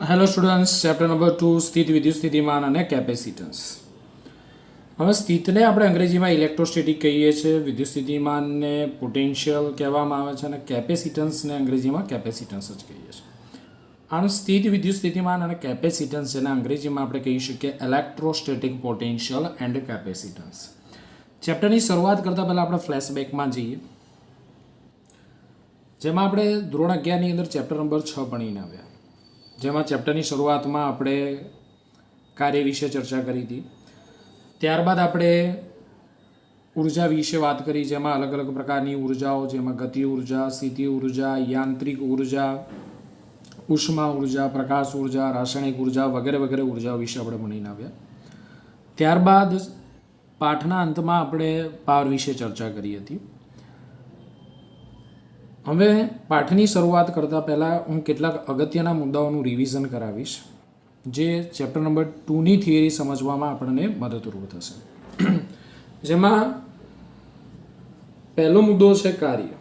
Hello students, chapter number 2 સ્થિત વિદ્યુત સ્થિતિમાન અને કેપેસિટન્સ. હવે સ્થિતને આપણે અંગ્રેજીમાં ઇલેક્ટ્રોસ્ટેટિક કહીએ છીએ, વિદ્યુત સ્થિતિમાનને પોટેન્શિયલ કહેવામાં આવે છે અને કેપેસિટન્સને અંગ્રેજીમાં કેપેસિટન્સ જ કહીએ છીએ. આમ સ્થિત વિદ્યુત સ્થિતિમાન અને કેપેસિટન્સ જેને અંગ્રેજીમાં આપણે કહી શકીએ ઇલેક્ટ્રોસ્ટેટિક પોટેન્શિયલ એન્ડ કેપેસિટન્સ. ચેપ્ટરની શરૂઆત કરતાં પહેલાં આપણે ફ્લેશબેકમાં જઈએ, જેમાં આપણે ધોરણ 11ની અંદર ચેપ્ટર નંબર 6 ભણીને આવ્યા, જેમાં ચેપ્ટરની શરૂઆતમાં આપણે કાર્ય વિશે ચર્ચા કરી હતી. ત્યારબાદ આપણે ઉર્જા વિશે વાત કરી, જેમાં અલગ અલગ પ્રકારની ઉર્જાઓ, જેમાં ગતિ ઉર્જા, સ્થિતિ ઉર્જા, યાંત્રિક ઉર્જા, ઉષ્મા ઉર્જા, પ્રકાશ ઉર્જા, રાસાયણિક ઉર્જા વગેરે વગેરે ઉર્જાઓ વિશે આપણે ભણીને આવ્યા. ત્યારબાદ પાઠના અંતમાં આપણે પાવર વિશે ચર્ચા કરી હતી. હવે પાઠની શરૂઆત કરતાં પહેલાં હું કેટલાક અગત્યના મુદ્દાઓનું રિવિઝન કરાવીશ, જે ચેપ્ટર નંબર 2ની થિયરી સમજવામાં આપણને મદદરૂપ થશે. જેમાં પહેલો મુદ્દો છે કાર્ય,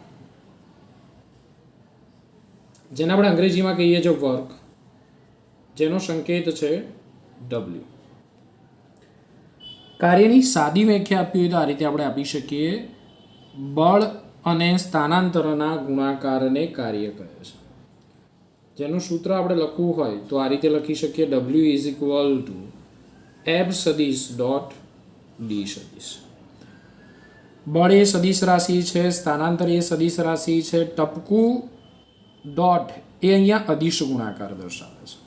જેને આપણે અંગ્રેજીમાં કહીએ છીએ વર્ક, જેનો સંકેત છે W. કાર્યની સાદી વ્યાખ્યા આપવી હોય તો આ રીતે આપણે આપી શકીએ: બળ અને સ્થાનાંતરના ગુણાકારને કાર્ય કહે છે. જેનું સૂત્ર આપણે લખવું હોય તો આ રીતે લખી શકીએ: W is equal two F સદિશ ડોટ ડી સદિશ. બળ એ સદિશ રાશિ છે, સ્થાનાંતર એ સદિશ રાશિ છે, ટપકું ડોટ એ અહીંયા અદિશ ગુણાકાર દર્શાવે છે.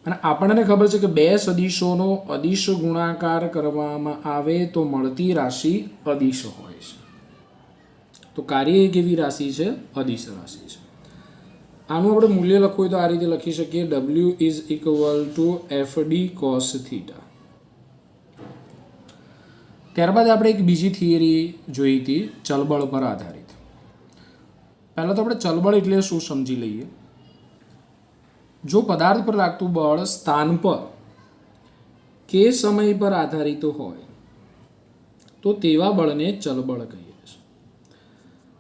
અને આપણને ખબર છે કે બે સદિશોનો અદિશ ગુણાકાર કરવામાં આવે તો મળતી રાશિ અદિશ હોય છે. તો કાર્ય એક એવી રાશિ છે, અદિશ રાશિ છે. આનું આપણે મૂલ્ય લખવું હોય તો આ રીતે લખી શકીએ: W is equal two FD cos theta. ત્યારબાદ આપણે એક બીજી થિયરી જોઈ હતી, ચલબળ પર આધારિત. પહેલાં તો આપણે ચલબળ એટલે શું સમજી લઈએ. જો પદાર્થ પર લાગતું બળ સ્થાન પર કે સમય પર આધારિત હોય તો તેવા બળને ચલબળ કહીએ.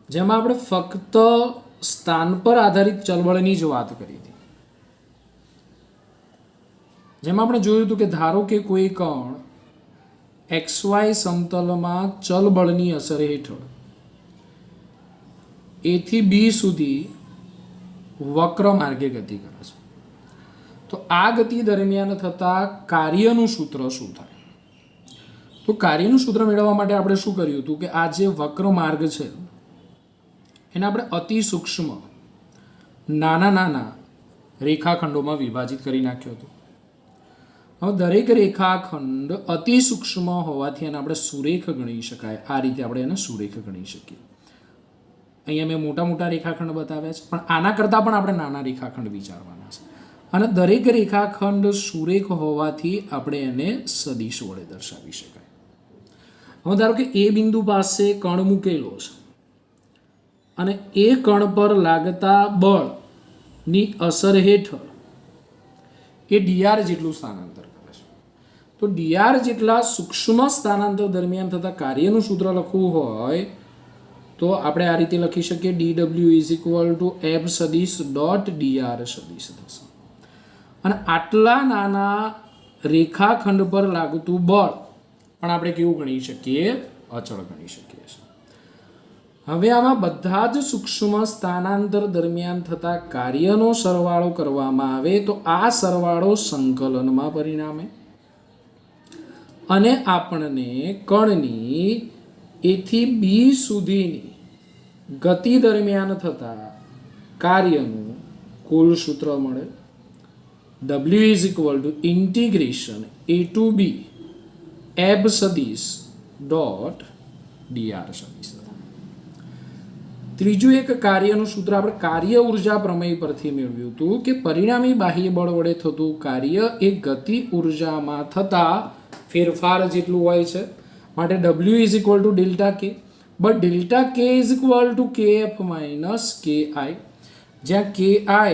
જેમાં આપણે ફક્ત સ્થાન પર આધારિત ચલબળની જ વાત કરી હતી. જેમાં આપણે જોયું હતું કે ધારો કે કોઈ કણ XY સમતલમાં ચલબળની અસર હેઠળ A થી B સુધી વક્ર માર્ગે ગતિ કરે છે, તો આ ગતિ દરમિયાન થતા કાર્યનું સૂત્ર શું થાય? તો કાર્યનું સૂત્ર મેળવવા માટે આપણે શું કર્યું હતું કે આ જે વક્ર માર્ગ છે એને આપણે અતિ સૂક્ષ્મ નાના રેખાખંડોમાં વિભાજિત કરી નાખ્યો હતો. હવે દરેક રેખાખંડ અતિ સૂક્ષ્મ હોવાથી એને આપણે સુરેખ ગણી શકાય. આ રીતે આપણે એને સુરેખ ગણી શકીએ. અહીંયા મેં મોટા મોટા રેખાખંડ બતાવ્યા છે, પણ આના કરતાં પણ આપણે નાના રેખાખંડ વિચારવાના છે. અને દરેક રેખાખંડ સુરેખ હોવાથી આપણે એને સદિશ વડે દર્શાવી શકાય. હવે ધારો કે એ બિંદુ પાસે કણ મૂકેલો છે અને એ કણ પર લાગતા બળની અસર હેઠળ એ DR જેટલું સ્થાનાંતર કરે છે. તો DR જેટલા સૂક્ષ્મ સ્થાનાંતર દરમિયાન થતા કાર્યનું સૂત્ર લખવું હોય તો આપણે આ રીતે લખી શકીએ: DW is equal two F સદિશ ડોટ DR સદિશ થશે. અને આટલા નાના રેખાખંડ પર લાગતું બળ પણ આપણે કેવું ગણી શકીએ? અચળ ગણી શકીએ છીએ. હવે આમાં બધા જ સૂક્ષ્મ સ્થાનાંતર દરમિયાન થતા કાર્યનો સરવાળો કરવામાં આવે તો આ સરવાળો સંકલનમાં પરિણામે અને આપણને કણની A થી B સુધીની ગતિ દરમિયાન થતા કાર્યનું કુલ સૂત્ર મળે. W is equal to integration A to B F સદિશ ડોટ DR સદિશ. ત્રીજું એક કાર્યનું સૂત્ર આપણે કાર્ય ઉર્જા પ્રમેય પરથી મેળવ્યું હતું કે પરિણામી બાહ્ય બળ વડે થતું કાર્ય એ ગતિ ઉર્જામાં થતા ફેરફાર જેટલું હોય છે. માટે W is equal to delta કે, but delta K is equal to KF minus KI, જ્યાં KI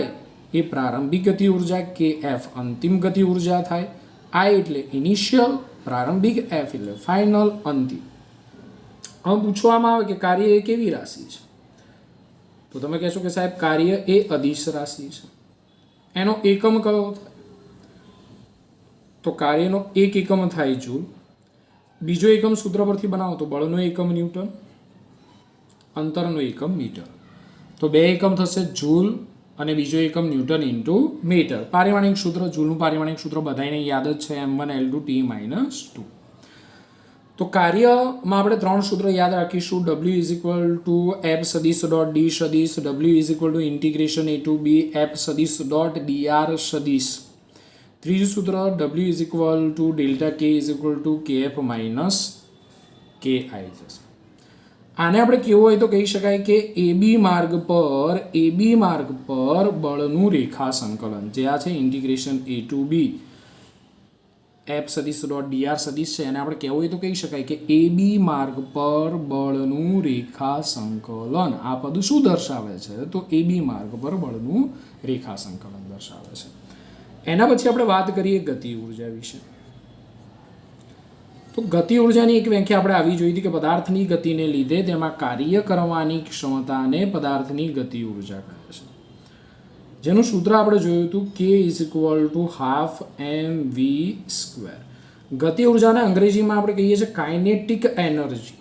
એ પ્રારંભિક ગતિ ઉર્જા, KF અંતિમ ગતિ ઉર્જા થાય. I એટલે ઇનિશિયલ પ્રારંભિક, F એટલે ફાઇનલ અંતિમ. હવે પૂછવામાં આવે કે કાર્ય એ કેવી રાશિ છે, તો તમે કહેશો કે સાહેબ કાર્ય એ અદિશ રાશિ છે. એનો એકમ કયો થાય? તો કાર્યનો એક એકમ થાય જૂલ. બીજો એકમ સૂત્ર પરથી બનાવો તો બળનો એકમ ન્યૂટન, અંતરનો એકમ મીટર. તો બે એકમ થશે જૂલ અને બીજો એકમ ન્યૂટન ઇન્ટુ મીટર. પારિમાણિક સૂત્ર, જૂલનું પારિમાણિક સૂત્ર બધાને યાદ જ છે, m1L2T-2. તો કાર્યમાં આપણે ત્રણ સૂત્ર યાદ રાખીશું. W is equal to F સદીશ ડોટ ડી સદીશ, W is equal to integration A to B F સદીશ ડોટ ડીઆર સદીશ. ત્રીજું સૂત્ર W is equal to delta K is equal to KF minus KI થશે. આને આપણે કેવું હોય તો કહી શકાય કે AB માર્ગ પર બળનું રેખા સંકલન, જે આ છે integration A to B F સદીશ ડોટ ડીઆર સદીશ છે, એને આપણે કહેવું હોય તો કહી શકાય કે AB માર્ગ પર બળનું રેખા સંકલન. આ પદ શું દર્શાવે છે? તો AB માર્ગ પર બળનું રેખા સંકલન દર્શાવે છે. એના પછી આપણે વાત કરીએ ગતિ ઉર્જા વિશે. તો ગતિ ઉર્જાની એક વ્યાખ્યા આપણે આવી જોઈ હતી કે પદાર્થની ગતિને લીધે તેમાં કાર્ય કરવાની ક્ષમતાને પદાર્થની ગતિ ઉર્જા કહે છે, જેનું સૂત્ર આપણે જોયું હતું K is equal two half mv². ગતિ ઉર્જાને અંગ્રેજીમાં આપણે કહીએ છીએ કાઇનેટિક એનર્જી.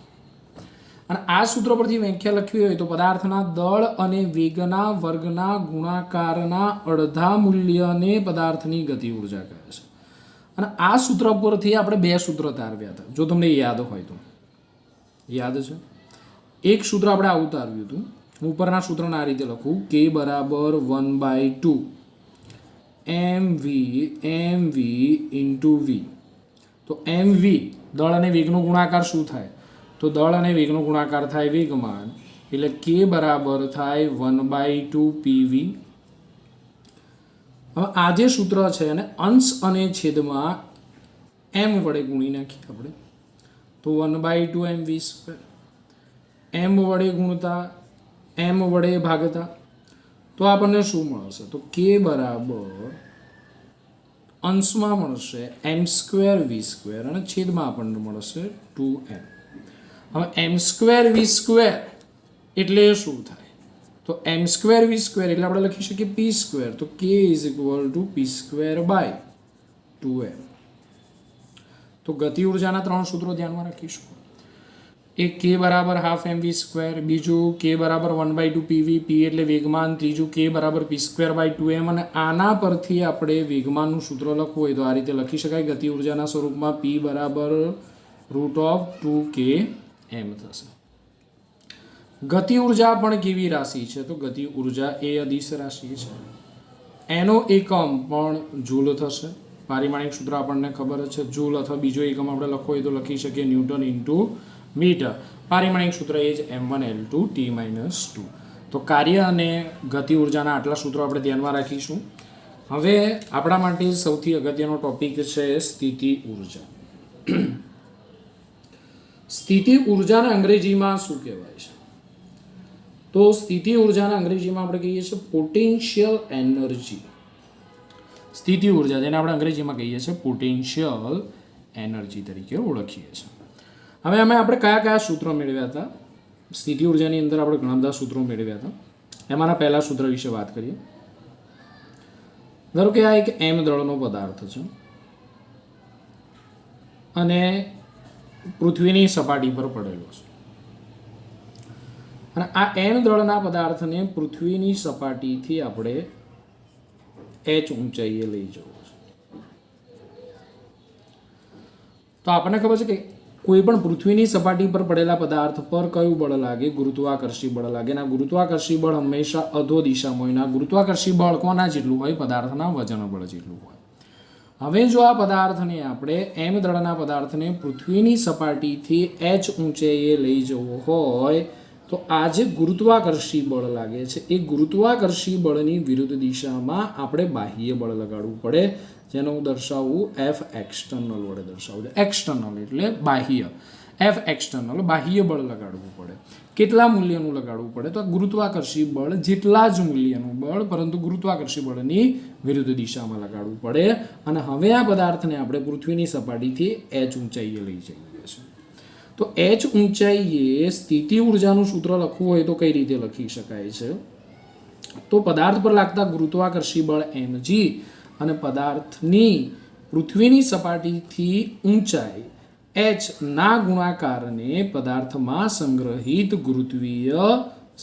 અને આ સૂત્ર પરથી વ્યાખ્યા લખવી હોય તો પદાર્થના દળ અને વેગના વર્ગના ગુણાકારના અડધા મૂલ્યને પદાર્થની ગતિ ઉર્જા કહે છે. અને આ સૂત્ર પરથી આપણે બે સૂત્ર તારવ્યા હતા, જો તમને યાદ હોય તો. યાદ છે? એક સૂત્ર આપણે આવું તારવ્યું હતું, હું ઉપરના સૂત્રને આ રીતે લખું, K બરાબર 1/2 mv ઇન્ટુ વી. તો mv દળ અને વેગનો ગુણાકાર શું થાય? તો દળ અને વેગનો ગુણાકાર થાય વેગમાન, એટલે K બરાબર થાય 1/2 PV. હવે આ જે સૂત્ર છે અને અંશ અને છેદમાં m વડે ગુણી નાખીએ આપણે, તો 1/2 mv². m વડે ગુણતા, m વડે ભાગતા, તો આપણને શું મળશે? તો K બરાબર અંશમાં મળશે m²v² અને છેદમાં આપણને મળશે 2m. હવે m²v² એટલે શું થાય? તો m²v² એટલે આપણે લખી શકીએ p². તો K is equal two p²/2m. તો ગતિ ઉર્જાના ત્રણ સૂત્રો ધ્યાનમાં રાખીશું. એક K બરાબર હાફ mv², બીજું K બરાબર 1/2 PV, P એટલે વેગમાન, ત્રીજું K બરાબર p²/2m. અને આના પરથી આપણે વેગમાનનું સૂત્ર લખવું હોય તો આ રીતે લખી શકાય ગતિ ઉર્જાના સ્વરૂપમાં P બરાબર √2km થશે. ગતિ ઉર્જા પણ કેવી રાશિ છે? તો ગતિ ઉર્જા એ અદિશ રાશિ છે. એનો એકમ પણ જૂલ થશે. પારિમાણિક સૂત્ર આપણને ખબર છે, જૂલ અથવા બીજો એકમ આપણે લખવો હોય તો લખી શકીએ ન્યૂટન ઇન્ટુ મીટર. પારિમાણિક સૂત્ર એ જ m1L2T-2. તો કાર્ય અને ગતિ ઉર્જાના આટલા સૂત્રો આપણે ધ્યાનમાં રાખીશું. હવે આપણા માટે સૌથી અગત્યનો ટોપિક છે સ્થિતિ ઉર્જા. સ્થિતિ ઉર્જાને અંગ્રેજીમાં શું કહેવાય છે? તો સ્થિતિ ઉર્જાના અંગ્રેજીમાં આપણે કહીએ છીએ પોટેન્શિયલ એનર્જી. સ્થિતિ ઉર્જા, જેને આપણે અંગ્રેજીમાં કહીએ છીએ પોટેન્શિયલ એનર્જી તરીકે ઓળખીએ છીએ. હવે આપણે કયા સૂત્રો મેળવ્યા હતા? સ્થિતિ ઉર્જાની અંદર આપણે ઘણા બધા સૂત્રો મેળવ્યા હતા. એમાંના પહેલા સૂત્ર વિશે વાત કરીએ. ધારો કે આ એક m દળનો પદાર્થ છે અને પૃથ્વીની સપાટી પર પડેલો છે. અને આ m દળના પદાર્થને પૃથ્વીની સપાટીથી આપણે h ઊંચાઈએ લઈ જવો છે. તો આપણને ખબર છે કે કોઈ પણ પૃથ્વીની સપાટી પર પડેલા પદાર્થ પર કયું બળ લાગે? ગુરુત્વાકર્ષી બળ લાગે. અને ગુરુત્વાકર્ષી બળ હંમેશા અધો દિશામાં હોય. ગુરુત્વાકર્ષી બળ કોના જેટલું હોય? પદાર્થના વજન બળ જેટલું હોય. હવે જો આ પદાર્થને આપણે m દળના પદાર્થને પૃથ્વીની સપાટીથી h ઊંચાઈએ લઈ જવો હોય તો આ જે ગુરુત્વાકર્ષી બળ લાગે છે એ ગુરુત્વાકર્ષી બળની વિરુદ્ધ દિશામાં આપણે બાહ્ય બળ લગાડવું પડે, જેને હું દર્શાવું F એક્સટર્નલ વડે દર્શાવું છું. એક્સટર્નલ એટલે બાહ્ય, F એક્સટર્નલ બાહ્ય બળ લગાડવું પડે. કેટલા મૂલ્યનું લગાડવું પડે? તો ગુરુત્વાકર્ષી બળ જેટલા જ મૂલ્યનું બળ, પરંતુ ગુરુત્વાકર્ષી બળની વિરુદ્ધ દિશામાં લગાડવું પડે. અને હવે આ પદાર્થને આપણે પૃથ્વીની સપાટીથી h ઊંચાઈએ લઈ જઈએ છીએ. તો h ઊંચાઈએ સ્થિતિ ઉર્જાનું સૂત્ર લખવું હોય તો કઈ રીતે લખી શકાય છે? તો પદાર્થ પર લાગતા ગુરુત્વાકર્ષી બળ mg અને પદાર્થની પૃથ્વીની સપાટીથી ઊંચાઈ h ના ગુણાકારને પદાર્થમાં સંગ્રહિત ગુરુત્વીય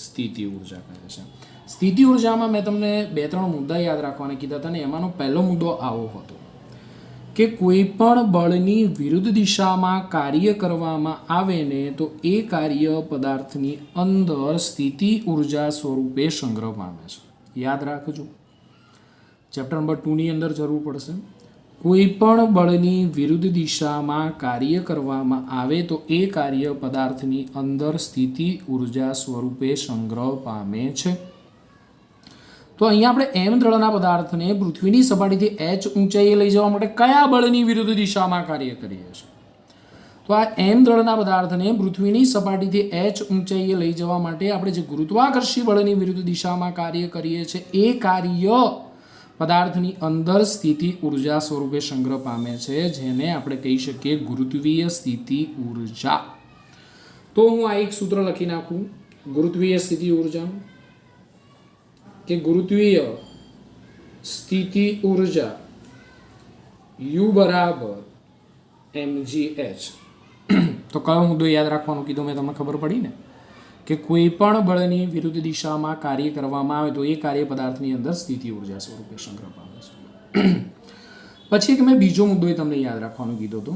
સ્થિતિ ઉર્જા કહે છે. સ્થિતિ ઉર્જામાં મેં તમને 2-3 મુદ્દા યાદ રાખવાના કીધા હતા ને એમાંનો પહેલો મુદ્દો આવો હતો કે કોઈ પણ બળની વિરુદ્ધ દિશામાં કાર્ય કરવામાં આવે ને તો એ કાર્ય પદાર્થની અંદર સ્થિતિ ઉર્જા સ્વરૂપે સંગ્રહ પામે છે. યાદ રાખજો, ચેપ્ટર નંબર 2 ની અંદર જરૂર પડશે. કોઈ પણ બળની વિરુદ્ધ દિશામાં કાર્ય કરવામાં આવે તો એ કાર્ય પદાર્થની અંદર સ્થિતિ ઉર્જા સ્વરૂપે સંગ્રહ પામે છે. તો અહીંયા આપણે m દળના પદાર્થને પૃથ્વીની સપાટીથી h ઊંચાઈએ લઈ જવા માટે કયા બળની વિરુદ્ધ દિશામાં કાર્ય કરીએ છીએ? તો આ m દળના પદાર્થને પૃથ્વીની સપાટીથી h ઊંચાઈએ લઈ જવા માટે આપણે જે ગુરુત્વાકર્ષી બળની વિરુદ્ધ દિશામાં કાર્ય કરીએ છીએ એ કાર્ય પદાર્થની અંદર સ્થિતિ ઉર્જા સ્વરૂપે સંગ્રહ પામે છે, જેને આપણે કહી શકીએ ગુરુત્વીય સ્થિતિ ઉર્જા. તો હું આ એક સૂત્ર લખી નાખું ગુરુત્વીય સ્થિતિ ઉર્જાનું કે ગુરુત્વીય સ્થિતિ ઉર્જા U બરાબર mgh. તો કયો મુદ્દો યાદ રાખવાનો કીધો મેં, તમને ખબર પડી ને કે કોઈ પણ બળની વિરુદ્ધ દિશામાં કાર્ય કરવામાં આવે તો એ કાર્ય પદાર્થની અંદર સ્થિતિ ઉર્જા સ્વરૂપે સંગ્રહ પામે છે. પછી એક મેં બીજો મુદ્દો તમને યાદ રાખવાનો કીધો હતો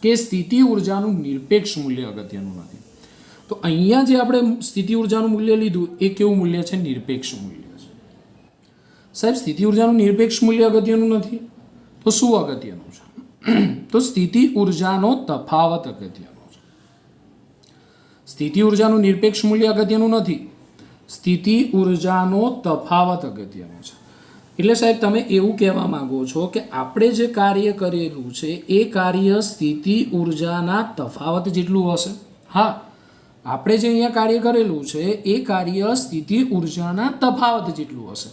કે સ્થિતિ ઉર્જાનું નિરપેક્ષ મૂલ્ય અગત્યનું નથી. તો અહીંયા જે આપણે સ્થિતિ ઉર્જાનું મૂલ્ય લીધું એ કેવું મૂલ્ય છે? નિરપેક્ષ મૂલ્ય છે. સાહેબ સ્થિતિ ઉર્જાનું નિરપેક્ષ મૂલ્ય અગત્યનું નથી તો શું અગત્યનું છે? તો સ્થિતિ ઉર્જાનો તફાવત અગત્યનો છે. સ્થિતિ ઉર્જાનું નિરપેક્ષ મૂલ્ય અગત્યનું નથી, સ્થિતિ ઉર્જાનો તફાવત અગત્યનો છે. એટલે સાહેબ તમે એવું કહેવા માંગો છો કે આપણે જે કાર્ય કરેલું છે એ કાર્ય સ્થિતિ ઉર્જાના તફાવત જેટલું હશે? હા, આપણે જે અહીંયા કાર્ય કરેલું છે એ કાર્ય સ્થિતિ ઉર્જાના તફાવત જેટલું હશે.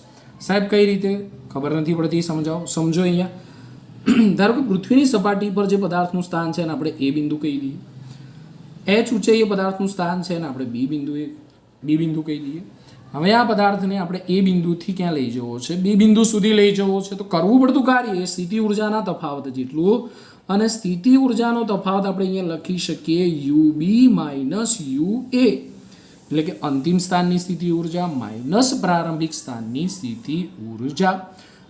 સાહેબ કઈ રીતે? ખબર નથી પડતી, સમજાવો. સમજો અહીંયા ધારો કે પૃથ્વીની સપાટી પર જે પદાર્થનું સ્થાન છે એને આપણે એ બિંદુ કહી દઈએ, h ઊંચાઈએ પદાર્થનું સ્થાન છે એને આપણે બી બિંદુ કહી દઈએ. હવે આ પદાર્થને આપણે એ બિંદુથી ક્યાં લઈ જવો છે? બી બિંદુ સુધી લઈ જવો છે. તો કરવું પડતું કાર્ય એ સ્થિતિ ઉર્જાના તફાવત જેટલું, અને સ્થિતિ ઉર્જાનો તફાવત આપણે અહીંયા લખી શકીએ UB માઇનસ UA, એટલે કે અંતિમ સ્થાનની સ્થિતિ ઉર્જા માઇનસ પ્રારંભિક સ્થાનની સ્થિતિ ઉર્જા.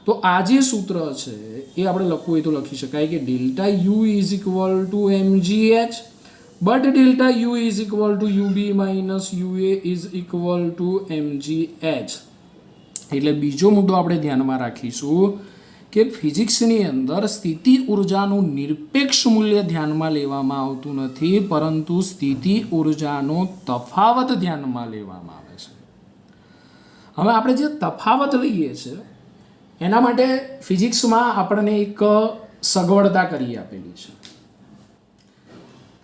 તો આ જે સૂત્ર છે એ આપણે લખવું હોય તો લખી શકાય કે delta U is equal two mgh but delta U is equal two UB minus UA is equal two mgh. એટલે બીજો મુદ્દો આપણે ધ્યાનમાં રાખીશું કે ફિઝિક્સની અંદર સ્થિતિ ઉર્જાનું નિરપેક્ષ મૂલ્ય ધ્યાનમાં લેવામાં આવતું નથી, પરંતુ સ્થિતિ ઉર્જાનો તફાવત ધ્યાનમાં લેવામાં આવે છે. હવે આપણે જે તફાવત લઈએ છીએ એના માટે ફિઝિક્સમાં આપણને એક સગવડતા કરી આપેલી છે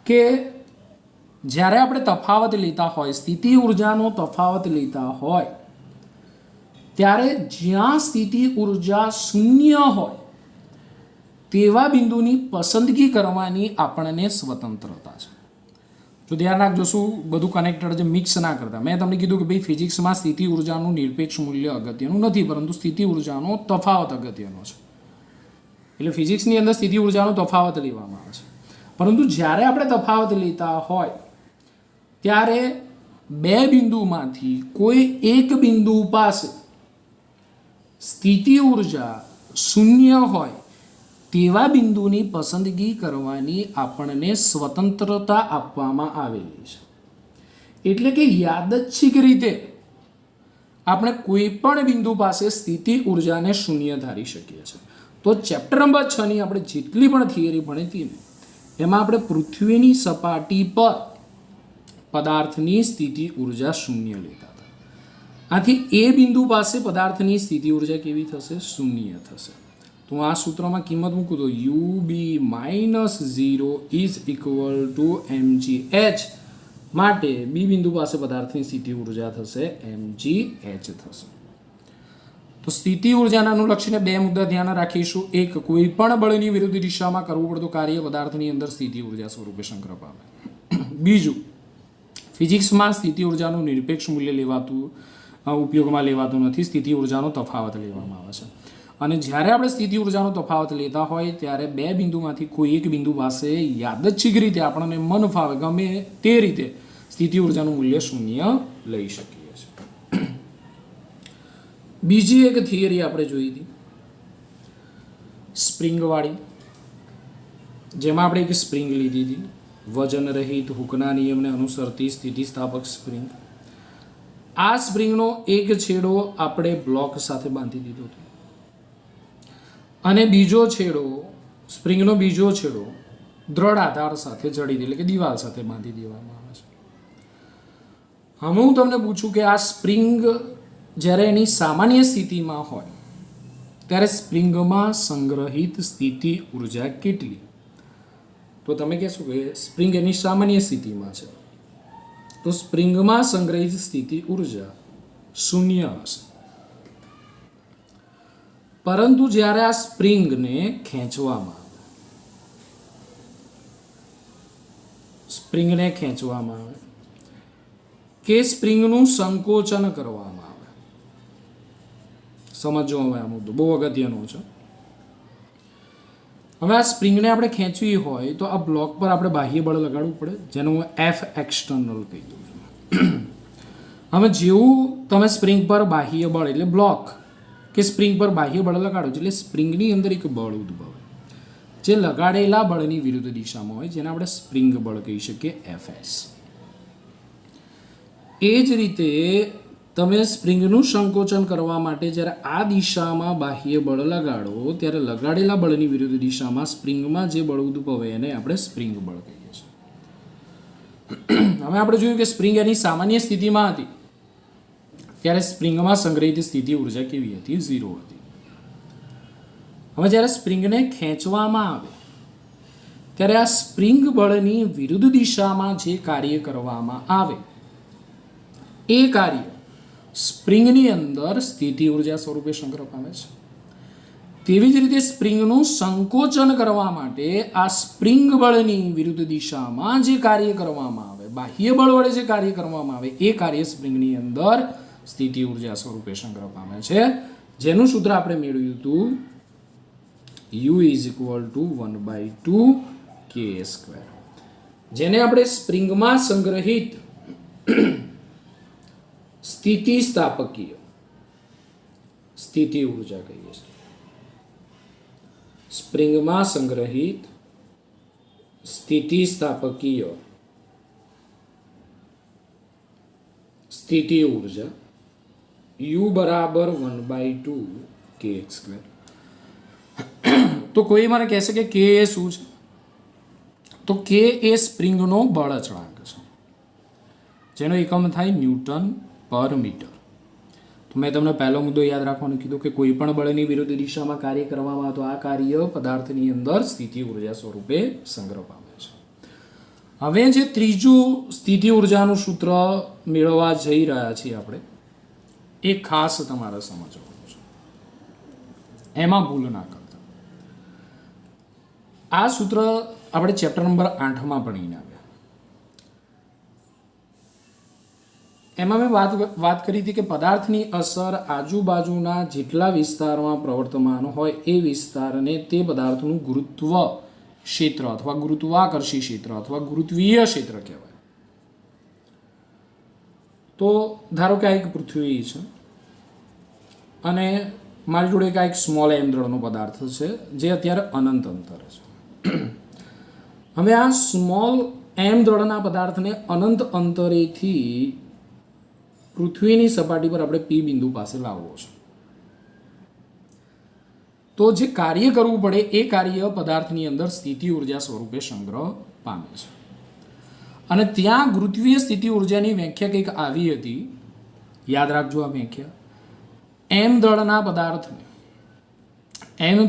કે જ્યારે આપણે તફાવત લેતા હોય, સ્થિતિ ઉર્જાનો તફાવત લેતા હોય, ત્યારે જ્યાં સ્થિતિ ઉર્જા શૂન્ય હોય તેવા બિંદુની પસંદગી કરવાની આપણને સ્વતંત્રતા છે. જો ધ્યાન રાખજો, શું બધું કનેક્ટેડ છે, મિક્સ ના કરતા. મેં તમને કીધું કે ભાઈ ફિઝિક્સમાં સ્થિતિ ઉર્જાનું નિરપેક્ષ મૂલ્ય અગત્યનું નથી, પરંતુ સ્થિતિ ઉર્જાનો તફાવત અગત્યનો છે. એટલે ફિઝિક્સની અંદર સ્થિતિ ઉર્જાનો તફાવત લેવામાં આવે છે. પરંતુ જ્યારે આપણે તફાવત લેતા હોય ત્યારે બે બિંદુમાંથી કોઈ એક બિંદુ પાસે સ્થિતિ ઉર્જા શૂન્ય હોય તેવા બિંદુની પસંદગી કરવાની આપણને સ્વતંત્રતા આપવામાં આવેલી છે. એટલે કે યાદચ્છિક રીતે આપણે કોઈ પણ બિંદુ પાસે સ્થિતિ ઉર્જાને શૂન્ય ધારી શકીએ છીએ. તો ચેપ્ટર નંબર 6 ની આપણે જેટલી પણ થિયરી ભણી હતી ને એમાં આપણે પૃથ્વીની સપાટી પર પદાર્થની સ્થિતિ ઉર્જા શૂન્ય લેતા હતા. આથી એ બિંદુ પાસે પદાર્થની સ્થિતિ ઉર્જા કેવી થશે? શૂન્ય થશે. તો આ સૂત્રમાં કિંમત મૂકું તો UB minus 0 is equal two mgh. માટે બી બિંદુ પાસે પદાર્થની સ્થિતિ ઉર્જા થશે mgh થશે. તો સ્થિતિ ઉર્જાના અનુલક્ષીને બે મુદ્દા ધ્યાન રાખીશું. એક, કોઈ પણ બળની વિરુદ્ધ દિશામાં કરવું પડતું કાર્ય પદાર્થની અંદર સ્થિતિ ઉર્જા સ્વરૂપે સંગ્રહ પામે. બીજું, ફિઝિક્સમાં સ્થિતિ ઉર્જાનું નિરપેક્ષ મૂલ્ય લેવાતું ઉપયોગમાં લેવાતું નથી, સ્થિતિ ઉર્જાનો તફાવત લેવામાં આવે છે. અને જ્યારે આપણે સ્થિતિ ઉર્જાનો તફાવત લેતા હોય ત્યારે બે બિંદુમાંથી કોઈ એક બિંદુ પાસે યાદચ્છિક રીતે આપણને મન ફાવે ગમે તે રીતે સ્થિતિ ઉર્જાનું મૂલ્ય શૂન્ય લઈ શકીએ છીએ. બીજી એક થિયરી આપણે જોઈ હતી સ્પ્રિંગવાળી, જેમાં આપણે એક સ્પ્રિંગ લીધી હતી, વજન રહિત હુકના નિયમને અનુસરતી સ્થિતિસ્થાપક સ્પ્રિંગ. આ સ્પ્રિંગનો એક છેડો આપણે બ્લોક સાથે બાંધી દીધો હતો અને બીજો છેડો, સ્પ્રિંગનો બીજો છેડો દ્રઢ આધાર સાથે જડી એટલે કે દિવાલ સાથે બાંધી દેવામાં આવે છે. હવે હું તમને પૂછું કે આ સ્પ્રિંગ જ્યારે એની સામાન્ય સ્થિતિમાં હોય ત્યારે સ્પ્રિંગમાં સંગ્રહિત સ્થિતિ ઉર્જા કેટલી? તો તમે કહેશો કે સ્પ્રિંગ એની સામાન્ય સ્થિતિમાં છે તો સ્પ્રિંગમાં સંગ્રહિત સ્થિતિ ઉર્જા 0 હશે. પરંતુ જ્યારે આ સ્પ્રિંગને ખેંચવામાં આવે કે સ્પ્રિંગનું સંકોચન કરવામાં આવે, સમજો હવે આ મુદ્દો બહુ અગત્યનો છે. હવે આ સ્પ્રિંગને આપણે ખેંચવી હોય તો આ બ્લોક પર આપણે બાહ્ય બળ લગાડવું પડે, જેનું હું F એક્સટર્નલ કહી દઉં છું. હવે જેવું તમે સ્પ્રિંગ પર બાહ્ય બળ એટલે બ્લોક કે સ્પ્રિંગ પર બાહ્ય બળ લગાડો એટલે સ્પ્રિંગની અંદર એક બળ ઉદ્ભવે જે લગાડેલા બળની વિરુદ્ધ દિશામાં હોય, જેને આપણે સ્પ્રિંગ બળ કહી શકીએ, Fs. એ જ રીતે તમે સ્પ્રિંગનું સંકોચન કરવા માટે જ્યારે આ દિશામાં બાહ્ય બળ લગાડો ત્યારે લગાડેલા બળની વિરુદ્ધ દિશામાં સ્પ્રિંગમાં જે બળ ઉદ્ભવે એને આપણે સ્પ્રિંગ બળ કહીએ છીએ. હવે આપણે જોયું કે સ્પ્રિંગ એની સામાન્ય સ્થિતિમાં હતી ત્યારે સ્પ્રિંગમાં સંગ્રહિત સ્થિતિ ઉર્જા કેવી હતી? 0 હતી. હવે જ્યારે સ્પ્રિંગને ખેંચવામાં આવે ત્યારે આ સ્પ્રિંગ બળની વિરુદ્ધ દિશામાં જે કાર્ય કરવામાં આવે એ કાર્ય સ્પ્રિંગની અંદર સ્થિતિ ઉર્જા સ્વરૂપે સંગ્રહ પામે છે. તેવી જ રીતે સ્પ્રિંગનું સંકોચન કરવા માટે આ સ્પ્રિંગ બળની વિરુદ્ધ દિશામાં જે કાર્ય કરવામાં આવે, બાહ્ય બળ વડે જે કાર્ય કરવામાં આવે એ કાર્ય સ્પ્રિંગની અંદર સ્થિતિ ઉર્જા સ્વરૂપે સંગ્રહ પામે છે, જેનું સૂત્ર આપણે મેળવ્યું હતું U = 1/2 K², જેને આપણે સ્પ્રિંગમાં સંગ્રહિત સ્થિતિસ્થાપકીય સ્થિતિ ઉર્જા કહીએ છીએ. સ્પ્રિંગમાં સંગ્રહિત સ્થિતિસ્થાપકીય સ્થિતિ ઉર્જા U = 1/2 Kx². તો કોઈ મને કહેશે કે K એ શું છે? તો K એ સ્પ્રિંગનો બળ અચળાંક છે, જેનો એકમ થાય ન્યૂટન પર મીટર. તો મેં તમને પહેલો મુદ્દો યાદ રાખવાનું કીધું કે કોઈ પણ બળની વિરુદ્ધ દિશામાં કાર્ય કરવામાં આવે તો આ કાર્ય પદાર્થની અંદર સ્થિતિ ઉર્જા સ્વરૂપે સંગ્રહ પામે છે. હવે જે ત્રીજું સ્થિતિ ઉર્જાનું સૂત્ર મેળવવા જઈ રહ્યા છીએ આપણે, એ ખાસ તમારે સમજવાનું છે, એમાં ભૂલ ના કરતા. આ સૂત્ર આપણે ચેપ્ટર નંબર 8માં ભણીને આવ્યા. એમાં મેં વાત કરી હતી કે પદાર્થની અસર આજુબાજુના જેટલા વિસ્તારમાં પ્રવર્તમાન હોય એ વિસ્તારને તે પદાર્થનું ગુરુત્વ ક્ષેત્ર અથવા ગુરુત્વાકર્ષી ક્ષેત્ર અથવા ગુરુત્વીય ક્ષેત્ર કહેવાય. તો ધારો કે આ એક પૃથ્વી છે અને મારી જોડે એક સ્મોલ m દળનો પદાર્થ છે જે અત્યારે અનંત અંતરે છે. હવે આ સ્મોલ m દળના પદાર્થને અનંત અંતરેથી પૃથ્વીની સપાટી પર આપણે P બિંદુ પાસે લાવવો છે. તો જે કાર્ય કરવું પડે એ કાર્ય પદાર્થની અંદર સ્થિતિ ઉર્જા સ્વરૂપે સંગ્રહ પામે છે. અને ત્યાં ગુરુત્વીય સ્થિતિ ઉર્જાની વ્યાખ્યા કંઈક આવી હતી, યાદ રાખજો આ વ્યાખ્યા. m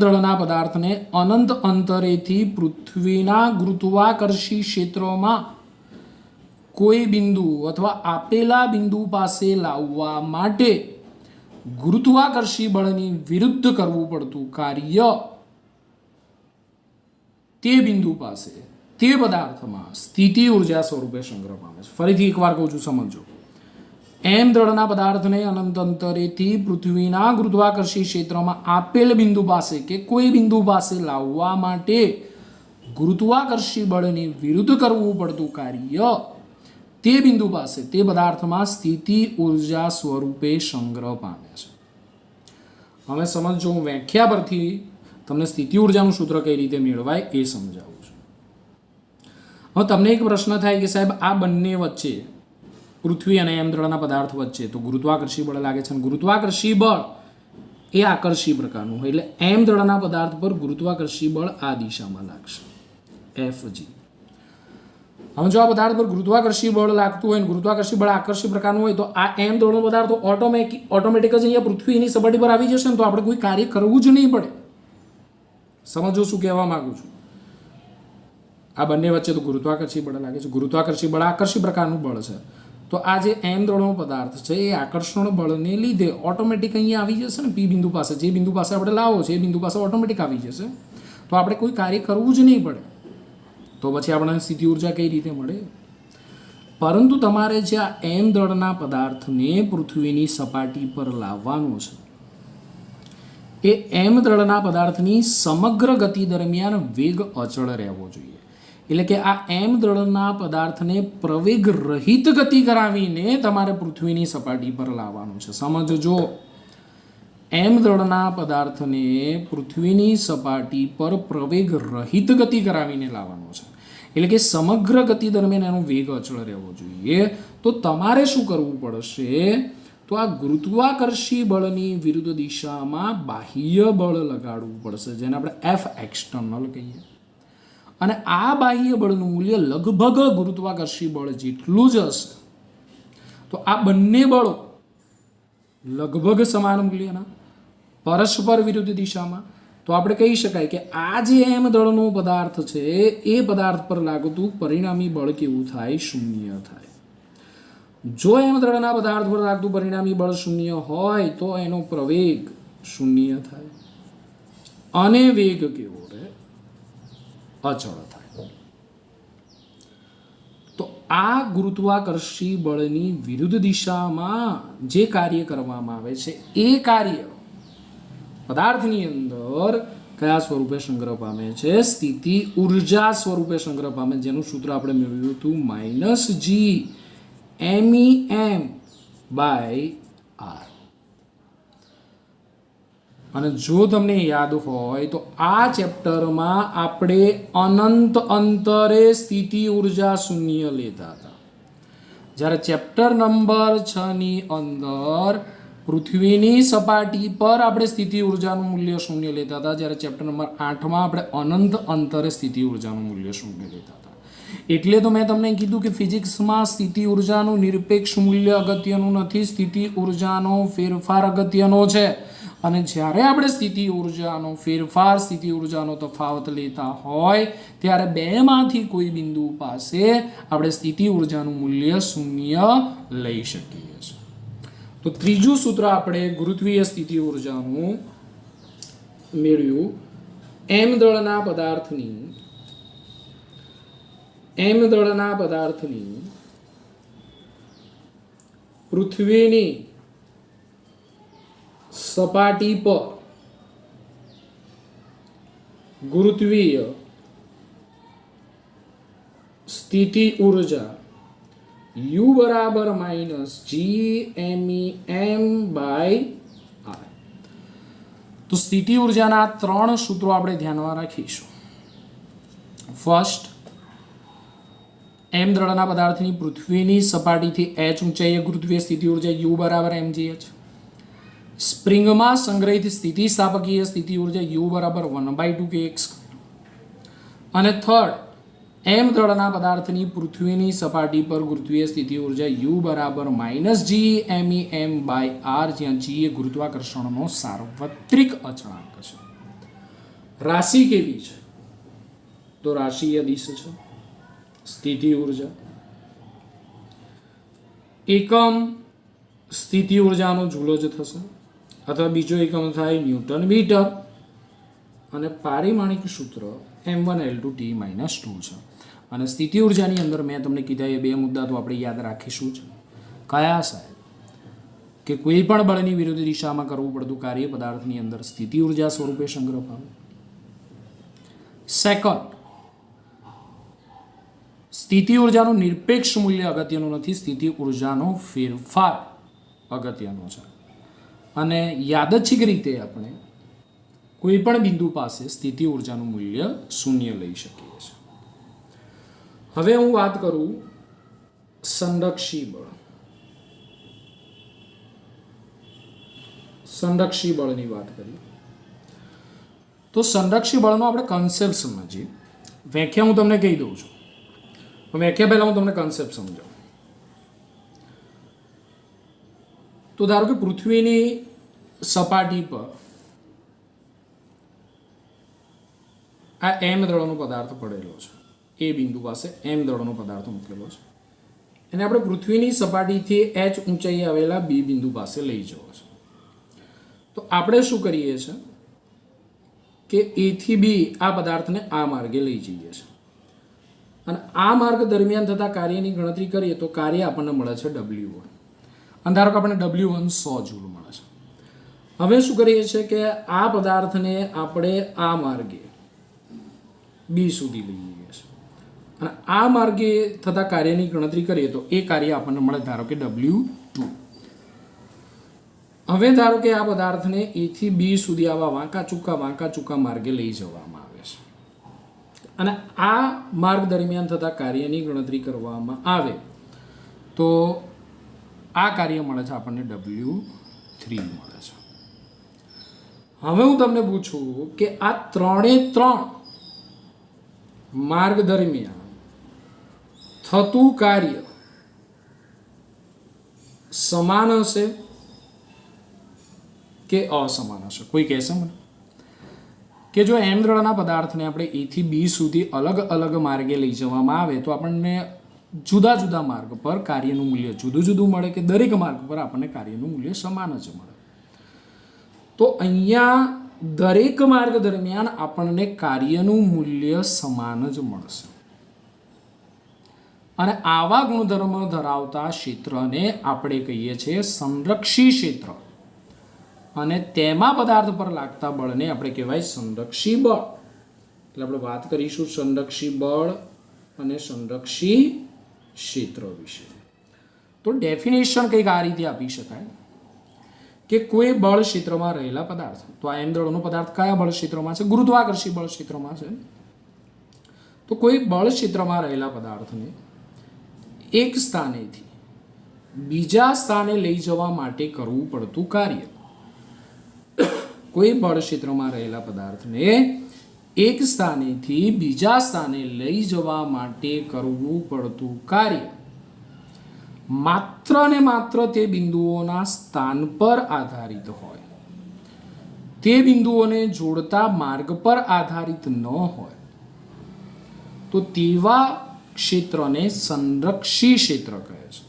દળના પદાર્થને અનંત અંતરેથી પૃથ્વીના ગુરુત્વાકર્ષી ક્ષેત્રમાં કોઈ બિંદુ અથવા આપેલા બિંદુ પાસે લાવવા માટે ગુરુત્વાકર્ષી બળની વિરુદ્ધ કરવું પડતું કાર્ય તે બિંદુ પાસે તે પદાર્થમાં સ્થિતિ ઉર્જા સ્વરૂપે સંગ્રહ પામે છે. ફરીથી એકવાર કહું છું, સમજો. એમ દ્રઢના પદાર્થને અનંત અંતરેથી પૃથ્વીના ગુરુત્વાકર્ષી ક્ષેત્રમાં આપેલ બિંદુ પાસે કે કોઈ બિંદુ પાસે લાવવા માટે ગુરુત્વાકર્ષી બળની વિરુદ્ધ કરવું પડતું કાર્ય તે બિંદુ પાસે તે પદાર્થમાં સ્થિતિ ઉર્જા સ્વરૂપે સંગ્રહ પામે છે. હવે સમજો, હું વ્યાખ્યા પરથી તમને સ્થિતિ ઉર્જાનું સૂત્ર કઈ રીતે મેળવાય એ સમજાવું છું. હવે તમને એક પ્રશ્ન થાય કે સાહેબ આ બંને વચ્ચે, પૃથ્વી અને એમ દ્રઢના પદાર્થ વચ્ચે તો ગુરુત્વાકર્ષી બળ લાગે છે, અને ગુરુત્વાકર્ષી બળ એ આકર્ષી પ્રકારનું હોય, એટલે એમ દ્રઢના પદાર્થ પર ગુરુત્વાકર્ષી બળ આ દિશામાં લાગશે, FG. હવે જો આ પદાર્થ પર ગુરુત્વાકર્ષી બળ લાગતું હોય ને ગુરુત્વાકર્ષી બળ આકર્ષી પ્રકારનું હોય તો આ એમ દ્રઢનો પદાર્થ ઓટોમેટિક જ અહીંયા પૃથ્વીની સપાટી પર આવી જશે ને, તો આપણે કોઈ કાર્ય કરવું જ નહીં પડે. સમજો શું કહેવા માંગુ છું. આ બંને વચ્ચે તો ગુરુત્વાકર્ષી બળ લાગે છે, ગુરુત્વાકર્ષી બળ આકર્ષી પ્રકારનું બળ છે, તો આ જે એમ દ્રઢનો પદાર્થ છે એ આકર્ષણ બળને લીધે ઓટોમેટિક અહીંયા આવી જશે ને, પી બિંદુ પાસે, જે બિંદુ પાસે આપણે લાવો છે એ બિંદુ પાસે ઓટોમેટિક આવી જશે, તો આપણે કોઈ કાર્ય કરવું જ નહીં પડે. તો પછી આપણને સ્થિતિ ઉર્જા કઈ રીતે મળે? પરંતુ તમારે જે આ એમ દ્રઢના પદાર્થને પૃથ્વીની સપાટી પર લાવવાનો છે એ એમ દ્રઢના પદાર્થની સમગ્ર ગતિ દરમિયાન વેગ અચળ રહેવો જોઈએ. એટલે કે આ એમ દ્રઢના પદાર્થને પ્રવેગ રહિત ગતિ કરાવીને તમારે પૃથ્વીની સપાટી પર લાવવાનું છે. સમજજો, એમ દ્રઢના પદાર્થને પૃથ્વીની સપાટી પર પ્રવેગ રહિત ગતિ કરાવીને લાવવાનો છે, એટલે કે સમગ્ર ગતિ દરમિયાન એનો વેગ અચળ રહેવો જોઈએ. તો તમારે શું કરવું પડશે? તો આ ગુરુત્વાકર્ષી બળની વિરુદ્ધ દિશામાં બાહ્ય બળ લગાડવું પડશે, જેને આપણે F એક્સટર્નલ કહીએ. અને આ બાહ્ય બળનું મૂલ્ય લગભગ ગુરુત્વાકર્ષી બળ જેટલું જ હશે. તો આ બંને બળો લગભગ સમાન મૂલ્યના, પરસ્પર વિરુદ્ધ દિશામાં, તો આપણે કહી શકાય કે આ જે એમ દળનો પદાર્થ છે એ પદાર્થ પર લાગતું પરિણામી બળ કેવું થાય? શૂન્ય થાય. જો એમ દળના પદાર્થ પર લાગતું પરિણામી બળ શૂન્ય હોય તો એનો પ્રવેગ શૂન્ય થાય અને વેગ કેવો રહે? અચળ થાય. તો આ ગુરુત્વાકર્ષી બળની વિરુદ્ધ દિશામાં જે કાર્ય કરવામાં આવે છે એ કાર્ય પદાર્થની અંદર કયા સ્વરૂપે સંગ્રહ પામે છે? સ્થિતિ ઉર્જા સ્વરૂપે સંગ્રહ પામે, જેનું સૂત્ર આપણે મેળવ્યું હતું -G_MEM/R. અને જો તમને યાદ હોય તો આ ચેપ્ટરમાં આપણે અનંત અંતરે સ્થિતિ ઉર્જા શૂન્ય લેતા હતા. જ્યારે ચેપ્ટર નંબર 6 ની અંદર પૃથ્વીની સપાટી પર આપણે સ્થિતિ ઉર્જાનું મૂલ્ય શૂન્ય લેતા હતા, જ્યારે ચેપ્ટર નંબર 8માં આપણે અનંત અંતરે સ્થિતિ ઉર્જાનું મૂલ્ય શૂન્ય લેતા હતા. એટલે તો મેં તમને કીધું કે ફિઝિક્સમાં સ્થિતિ ઉર્જાનું નિરપેક્ષ મૂલ્ય અગત્યનું નથી, સ્થિતિ ઉર્જાનો ફેરફાર અગત્યનો છે. અને જ્યારે આપણે સ્થિતિ ઉર્જાનો ફેરફાર, સ્થિતિ ઉર્જાનો તફાવત લેતા હોય ત્યારે બેમાંથી કોઈ બિંદુ પાસે આપણે સ્થિતિ ઉર્જાનું મૂલ્ય શૂન્ય લઈ શકીએ છીએ. તો ત્રીજું સૂત્ર આપણે ગુરુત્વીય સ્થિતિ ઉર્જાનું મેળવ્યું. એમ દળના પદાર્થની પૃથ્વીની સપાટી પર ગુરુત્વીય સ્થિતિ ઉર્જા U બરાબર -G_MEM/R. તો સ્થિતિ ઉર્જાના 3 સૂત્રો આપણે ધ્યાનમાં રાખીશું. ફર્સ્ટ, એમ દ્રઢના પદાર્થની પૃથ્વીની સપાટીથી h ઊંચાઈએ ગુરુત્વીય સ્થિતિ ઉર્જા U બરાબર mgh. સ્પ્રિંગમાં સંગ્રહિત સ્થિતિસ્થાપકીય સ્થિતિ ઉર્જા U બરાબર 1/2kx. અને થર્ડ, એમ દ્રઢના પદાર્થની પૃથ્વીની સપાટી પર ગુરુત્વીય સ્થિતિ ઉર્જા U બરાબર -G_MEM/R, જ્યાં G એ ગુરુત્વાકર્ષણનો સાર્વત્રિક અચળાંક છે. રાશિ કેવી છે? તો રાશિ અદિશ છે. સ્થિતિ ઉર્જા એકમ સ્થિતિ ઉર્જાનો જૂલ જ થશે, અથવા બીજો એકમ થાય ન્યૂટન મીટર, અને પારિમાણિક સૂત્ર m1L2T - 2 છે. અને સ્થિતિ ઉર્જાની અંદર મેં તમને કીધા એ 2 મુદ્દા તો આપણે યાદ રાખીશું જ. કયા સાહેબ? કે કોઈ પણ બળની વિરુદ્ધ દિશામાં કરવું પડતું કાર્ય પદાર્થની અંદર સ્થિતિ ઉર્જા સ્વરૂપે સંગ્રહ પામે. સેકન્ડ, સ્થિતિ ઉર્જાનું નિરપેક્ષ મૂલ્ય અગત્યનું નથી, સ્થિતિ ઉર્જાનો ફેરફાર અગત્યનો છે. અને યાદચ્છિક રીતે આપણે કોઈ પણ બિંદુ પાસે સ્થિતિ ઉર્જાનું મૂલ્ય શૂન્ય લઈ શકીએ છીએ. હવે હું વાત કરું સંરક્ષી બળ. સંરક્ષી બળની વાત કરીએ તો સંરક્ષી બળનો આપણે કન્સેપ્ટ સમજીએ. વ્યાખ્યા હું તમને કહી દઉં છું. વ્યાખ્યા પહેલા હું તમને કન્સેપ્ટ સમજાવું. તો ધારો કે પૃથ્વીની સપાટી પર આ એમ દળનો પદાર્થ પડેલો છે. એ બિંદુ પાસે એમ દળનો પદાર્થ મૂકેલો છે અને આપણે પૃથ્વીની સપાટીથી એચ ઊંચાઈ આવેલા બી બિંદુ પાસે લઈ જવો છે. તો આપણે શું કરીએ છીએ કે એ થી બી આ પદાર્થને આ માર્ગે લઈ જઈએ છીએ અને આ માર્ગ દરમિયાન થતા કાર્યની ગણતરી કરીએ તો કાર્ય આપણને મળે છે W1. અને ધારો કે આપણને W1 100 જૂલ મળે છે. હવે શું કરીએ છીએ કે આ પદાર્થને આપણે આ માર્ગે બી સુધી લઈ જઈએ છીએ અને આ માર્ગે થતા કાર્યની ગણતરી કરીએ તો એ કાર્ય આપણને મળે ધારો કે W2. હવે ધારો કે આ પદાર્થને એ થી બી સુધી આવા વાંકા ચૂકા માર્ગે લઈ જવામાં આવે છે અને આ માર્ગ દરમિયાન થતા કાર્યની ગણતરી કરવામાં આવે તો આ કાર્ય મળે છે આપણને W3 મળે છે. હવે હું તમને પૂછું કે આ ત્રણે ત્રણ માર્ગ દરમિયાન થતું કાર્ય સમાન હશે કે અસમાન હશે? કોઈ કહેશે મને કે જો એમ દળના પદાર્થને આપણે એ થી બી સુધી અલગ અલગ માર્ગે લઈ જવામાં આવે તો આપણને જુદા જુદા માર્ગ પર કાર્યનું મૂલ્ય જુદું જુદું મળે કે દરેક માર્ગ પર આપણને કાર્યનું મૂલ્ય સમાન જ મળે? તો અહીંયા દરેક માર્ગ દરમિયાન આપણને કાર્યનું મૂલ્ય સમાન જ મળશે અને આવા ગુણધર્મ ધરાવતા ક્ષેત્રને આપણે કહીએ છીએ સંરક્ષી ક્ષેત્ર અને તેમાં પદાર્થ પર લાગતા બળને આપણે કહેવાય સંરક્ષી બળ. એટલે આપણે વાત કરીશું સંરક્ષી બળ અને સંરક્ષી ક્ષેત્ર વિશે. તો ડેફિનેશન કંઈક આ રીતે આપી શકાય કે કોઈ બળ ક્ષેત્રમાં રહેલા પદાર્થ, તો આ એમ દળનો પદાર્થ કયા બળ ક્ષેત્રમાં છે? ગુરુત્વાકર્ષી બળ ક્ષેત્રમાં છે. તો કોઈ બળ ક્ષેત્રમાં રહેલા પદાર્થને એક સ્થાનેથી બીજા સ્થાને લઈ જવા માટે કરવું પડતું કાર્ય. કોઈ બળ ક્ષેત્રમાં રહેલા પદાર્થને એક સ્થાનેથી બીજા સ્થાને લઈ જવા માટે કરવું પડતું કાર્ય માત્ર ને માત્ર તે બિંદુઓના સ્થાન પર આધારિત હોય, તે બિંદુઓને જોડતા માર્ગ પર આધારિત ન હોય તો તેવા ક્ષેત્રને સંરક્ષી ક્ષેત્ર કહે છે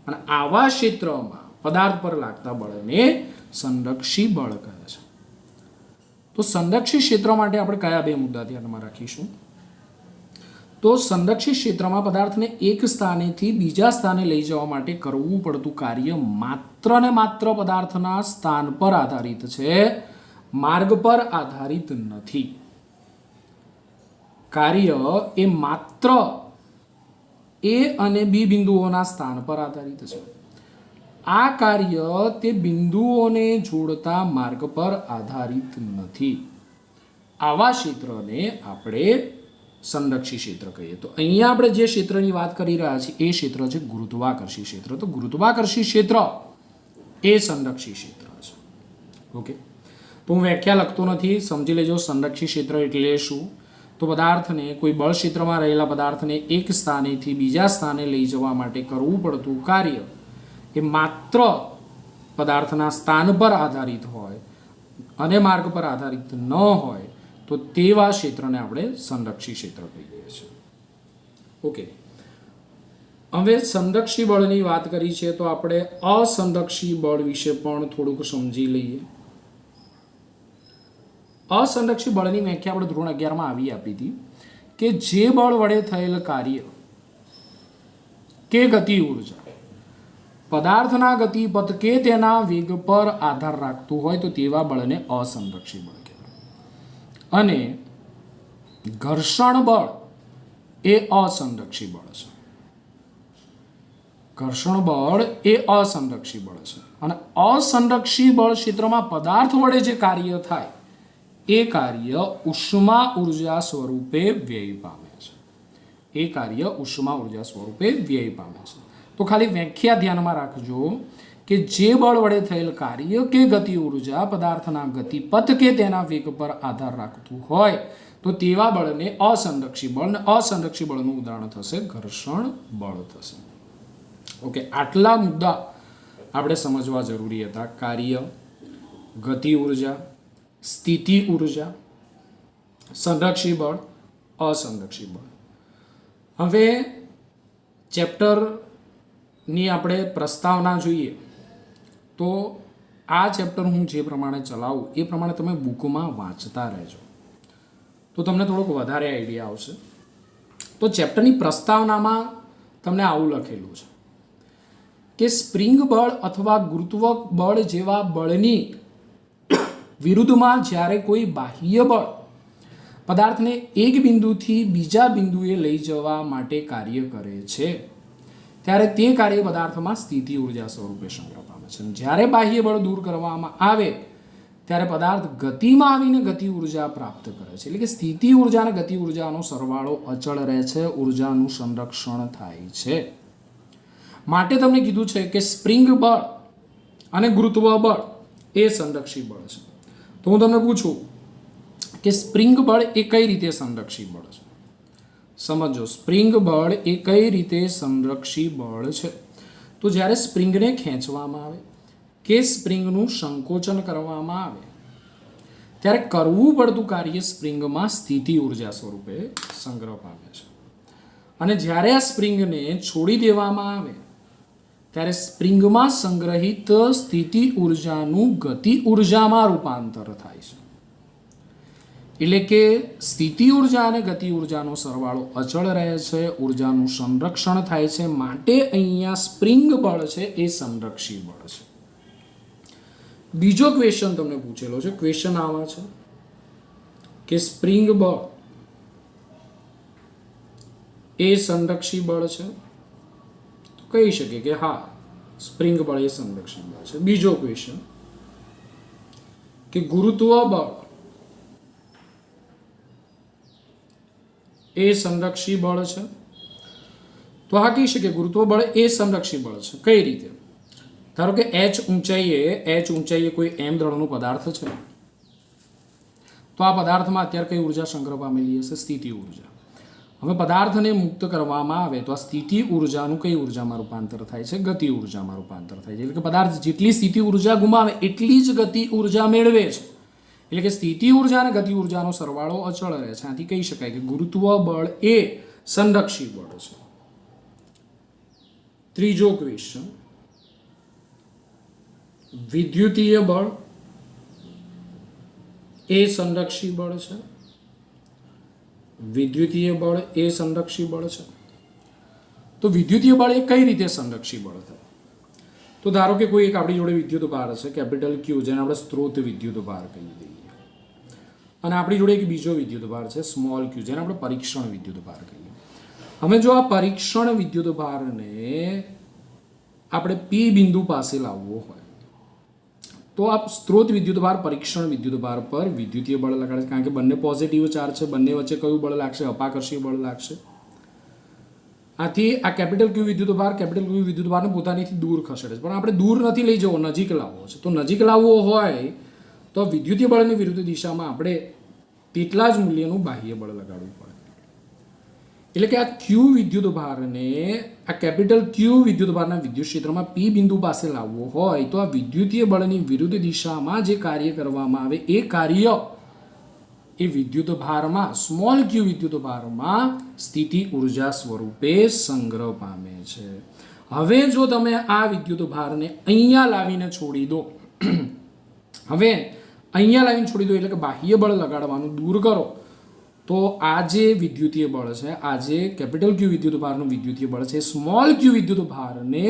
અને આવા ક્ષેત્રમાં પદાર્થ પર લાગતા બળને સંરક્ષી બળ કહે છે. તો સંરક્ષી ક્ષેત્ર માટે આપણે કયા બે મુદ્દા ધ્યાનમાં રાખીશું? તો સંરક્ષી ક્ષેત્રમાં પદાર્થને એક સ્થાનેથી બીજા સ્થાને લઈ જવા માટે કરવું પડતું કાર્ય માત્ર ને માત્ર પદાર્થના સ્થાન પર આધારિત છે, માર્ગ પર આધારિત નથી. કાર્ય એ માત્ર એ અને બી બિંદુઓના સ્થાન પર આધારિત છે. આ કાર્ય તે બિંદુઓને જોડતા માર્ગ પર આધારિત નથી. આવા ક્ષેત્રને આપણે સંરક્ષી ક્ષેત્ર કહીએ. તો અહીંયા આપણે જે ક્ષેત્રની વાત કરી રહ્યા છીએ એ ક્ષેત્ર છે ગુરુત્વાકર્ષી ક્ષેત્ર. તો ગુરુત્વાકર્ષી ક્ષેત્ર એ સંરક્ષી ક્ષેત્ર છે. ઓકે, તો હું વ્યાખ્યા લખતો નથી, સમજી લેજો. સંરક્ષી ક્ષેત્ર એટલે શું? તો પદાર્થને કોઈ બળ ક્ષેત્રમાં રહેલા પદાર્થને એક સ્થાનેથી બીજા સ્થાને લઈ જવા માટે કરવું પડતું કાર્ય એ માત્ર પદાર્થના સ્થાન પર આધારિત હોય અને માર્ગ પર આધારિત ન હોય તો તેવા ક્ષેત્રને આપણે સંરક્ષી ક્ષેત્ર કહીએ છીએ. ઓકે, હવે સંરક્ષી બળની વાત કરી છે તો આપણે અસંરક્ષી બળ વિશે પણ થોડુંક સમજી લઈએ. અસંરક્ષી બળની વ્યાખ્યા આપણે ધોરણ 11માં આપી હતી કે જે બળ વડે થયેલ કાર્ય કે ગતિ ઉર્જા પદાર્થના ગતિપથ કે તેના વેગ પર આધાર રાખતું હોય તો તેવા બળને અસંરક્ષી બળ કહેવાય. અને ઘર્ષણ બળ એ અસંરક્ષી બળ છે. ઘર્ષણ બળ એ અસંરક્ષી બળ છે. અને અસંરક્ષી બળ ક્ષેત્રમાં પદાર્થ વડે જે કાર્ય થાય એ કાર્ય ઉષ્મા ઉર્જા સ્વરૂપે વ્યય પામે છે. એ કાર્ય ઉષ્મા ઉર્જા સ્વરૂપે વ્યય પામે છે. તો ખાલી વ્યાખ્યા ધ્યાનમાં રાખજો કે જે બળ વડે થયેલ કાર્ય કે ગતિ ઉર્જા પદાર્થના ગતિપથ કે તેના વેગ પર આધાર રાખતું હોય તો તેવા બળને અસંરક્ષી બળ, અને અસંરક્ષી બળનું ઉદાહરણ થશે ઘર્ષણ બળ થશે. ઓકે, આટલા મુદ્દા આપણે સમજવા જરૂરી હતા. કાર્ય, ગતિ ઉર્જા, સ્થિતિ ઉર્જા, સંરક્ષી બળ, અસંરક્ષી બળ. હવે ચેપ્ટરની આપણે પ્રસ્તાવના જોઈએ તો આ ચેપ્ટર હું જે પ્રમાણે ચલાવું એ પ્રમાણે તમે બુકમાં વાંચતા રહેજો તો તમને થોડોક વધારે આઈડિયા આવશે. તો ચેપ્ટરની પ્રસ્તાવનામાં તમને આવું લખેલું છે કે સ્પ્રિંગ બળ અથવા ગુરુત્વ બળ જેવા બળની વિરુદ્ધમાં જ્યારે કોઈ બાહ્ય બળ પદાર્થને એક બિંદુથી બીજા બિંદુએ લઈ જવા માટે કાર્ય કરે છે ત્યારે તે કાર્ય પદાર્થમાં સ્થિતિ ઉર્જા સ્વરૂપે સંગ્રહ પામે છે. જ્યારે બાહ્ય બળ દૂર કરવામાં આવે ત્યારે પદાર્થ ગતિમાં આવીને ગતિ ઉર્જા પ્રાપ્ત કરે છે. એટલે કે સ્થિતિ ઉર્જા અને ગતિ ઉર્જાનો સરવાળો અચળ રહે છે, ઉર્જાનું સંરક્ષણ થાય છે. માટે તમને કીધું છે કે સ્પ્રિંગ બળ અને ગુરુત્વ બળ એ સંરક્ષી બળ છે. તો હું તમને પૂછું કે સ્પ્રિંગ બળ એ કઈ રીતે સંરક્ષી બળ છે? સમજો, સ્પ્રિંગ બળ એ કઈ રીતે સંરક્ષી બળ છે? તો જ્યારે સ્પ્રિંગને ખેંચવામાં આવે કે સ્પ્રિંગનું સંકોચન કરવામાં આવે ત્યારે કરવું પડતું કાર્ય સ્પ્રિંગમાં સ્થિતિ ઉર્જા સ્વરૂપે સંગ્રહ પામે છે. અને જ્યારે આ સ્પ્રિંગને છોડી દેવામાં આવે ત્યારે સ્પ્રિંગમાં સંગ્રહિત સ્થિતિ ઉર્જાનું ગતિ ઉર્જામાં રૂપાંતર થાય છે. એટલે કે સ્થિતિ ઉર્જા અને ગતિ ઉર્જાનો સરવાળો અચળ રહે છે, ઉર્જાનું સંરક્ષણ થાય છે. માટે અહીંયા સ્પ્રિંગ બળ છે એ સંરક્ષી બળ છે. બીજો ક્વેશ્ચન તમને પૂછેલો છે. ક્વેશ્ચન આવા છે કે સ્પ્રિંગ બળ એ સંરક્ષી બળ છે? તો કહી શકીએ કે હા, સ્પ્રિંગ બળ એ સંરક્ષી બળ છે. બીજો ક્વેશ્ચન કે ગુરુત્વ બળ એ સંરક્ષી બળ છે? તો હા, કહી શકીએ ગુરુત્વ બળ એ સંરક્ષી બળ છે. કઈ રીતે? ધારો કે h ઊંચાઈએ કોઈ m દળનો પદાર્થ છે તો આ પદાર્થમાં અત્યારે કઈ ઉર્જા સંગ્રહ પામેલી હશે? સ્થિતિ ઉર્જા. હવે પદાર્થને મુક્ત કરવામાં આવે તો આ સ્થિતિ ઉર્જાનું કઈ ઉર્જામાં રૂપાંતર થાય છે? ગતિ ઉર્જામાં રૂપાંતર થાય છે. એટલે કે પદાર્થ જેટલી સ્થિતિ ઉર્જા ગુમાવે એટલી જ ગતિ ઉર્જા મેળવે છે. એટલે કે સ્થિતિ ઉર્જા અને ગતિ ઉર્જાનો સરવાળો અચળ રહે છે. આથી કહી શકાય કે ગુરુત્વ બળ એ સંરક્ષી બળ છે. ત્રીજો ક્વેશ્ચન, વિદ્યુતીય બળ એ સંરક્ષી બળ છે? વિદ્યુતીય બળ એ સંરક્ષી બળ છે. તો વિદ્યુતીય બળ એ કઈ રીતે સંરક્ષી બળ થાય? તો ધારો કે કોઈ એક આપણી જોડે વિદ્યુત ભાર છે કેપિટલ ક્યુ, જેને આપણે સ્ત્રોત વિદ્યુત ભાર કહી દઈએ, અને આપણી જોડે એક બીજો વિદ્યુત ભાર છે સ્મોલ ક્યુ, જેને આપણે પરીક્ષણ વિદ્યુત ભાર કહીએ. હવે જો આ પરીક્ષણ વિદ્યુત ભારને આપણે પી બિંદુ પાસે લાવવો હોય તો આ સ્ત્રોત વિદ્યુત ભાર પરીક્ષણ વિદ્યુત ભાર પર વિદ્યુતીય બળ લગાડે, કારણ કે બંને પોઝિટિવ ચાર્જ છે. બંને વચ્ચે કયું બળ લાગશે? અપાકર્ષી બળ લાગશે. આથી આ કેપિટલ ક્યુ વિદ્યુત ભારને પોતાનીથી દૂર ખસેડે છે. પણ આપણે દૂર નથી લઈ જવો, નજીક લાવવો છે. તો નજીક લાવવો હોય તો વિદ્યુતીય બળની વિરુદ્ધ દિશામાં આપણે તેટલા જ મૂલ્યનું બાહ્ય બળ લગાડવું પડે. એટલે કે આ ક્યુ વિદ્યુત ભારને, આ કેપિટલ ક્યુ વિદ્યુત ભારના વિદ્યુત ક્ષેત્રમાં પી બિંદુ પાસે લાવવો હોય તો આ વિદ્યુતીય બળની વિરુદ્ધ દિશામાં જે કાર્ય કરવામાં આવે એ કાર્ય એ વિદ્યુત ભારમાં, સ્મોલ ક્યુ વિદ્યુત ભારમાં સ્થિતિ ઉર્જા સ્વરૂપે સંગ્રહ પામે છે. હવે જો તમે આ વિદ્યુત ભારને અહીંયા લાવીને છોડી દો, હવે અહીંયા લાવીને છોડી દો એટલે કે બાહ્ય બળ લગાડવાનું દૂર કરો, તો આ જે વિદ્યુતીય બળ છે, આ જે કેપિટલ ક્યુ વિદ્યુત ભારનું વિદ્યુતીય બળ છે, સ્મોલ ક્યુ વિદ્યુત ભારને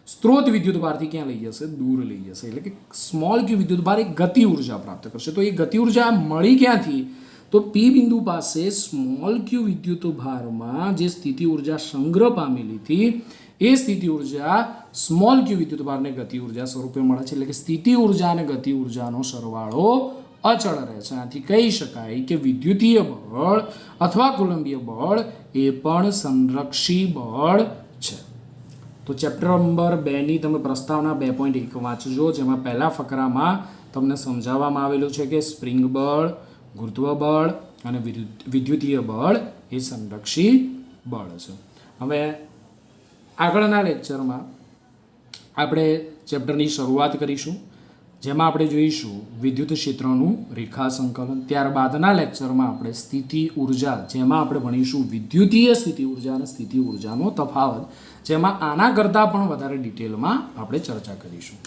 સ્ત્રોત વિદ્યુત ભારથી ક્યાં લઈ જશે? દૂર લઈ જશે. એટલે કે સ્મોલ ક્યુ વિદ્યુત ભાર એક ગતિ ઉર્જા પ્રાપ્ત કરશે. તો એ ગતિ ઉર્જા મળી ક્યાંથી? તો પી બિંદુ પાસે સ્મોલ ક્યુ વિદ્યુત ભારમાં જે સ્થિતિ ઉર્જા સંગ્રહ પામેલી હતી એ સ્થિતિ ઉર્જા સ્મોલ ક્યુ વિદ્યુત ભારને ગતિ ઉર્જા સ્વરૂપે મળે છે. એટલે કે સ્થિતિ ઉર્જા અને ગતિ ઉર્જાનો સરવાળો અચળ રહે છે. આથી કહી શકાય કે વિદ્યુતીય બળ અથવા કુલંબીય બળ એ પણ સંરક્ષી બળ છે. તો ચેપ્ટર નંબર 2ની તમે પ્રસ્તાવના 2.1 વાંચજો, જેમાં પહેલા ફકરામાં તમને સમજાવવામાં આવેલું છે કે સ્પ્રિંગ બળ, ગુરુત્વ બળ અને વિદ્યુતીય બળ એ સંરક્ષી બળ છે. હવે આગળના લેક્ચરમાં આપણે ચેપ્ટરની શરૂઆત કરીશું, જેમાં આપણે જોઈશું વિદ્યુત ક્ષેત્રનું રેખા સંકલન. ત્યારબાદના લેક્ચરમાં આપણે સ્થિતિ ઉર્જા, જેમાં આપણે ભણીશું વિદ્યુતીય સ્થિતિ ઉર્જા અને સ્થિતિ ઉર્જાનો તફાવત, જેમાં આના કરતાં પણ વધારે ડિટેલમાં આપણે ચર્ચા કરીશું.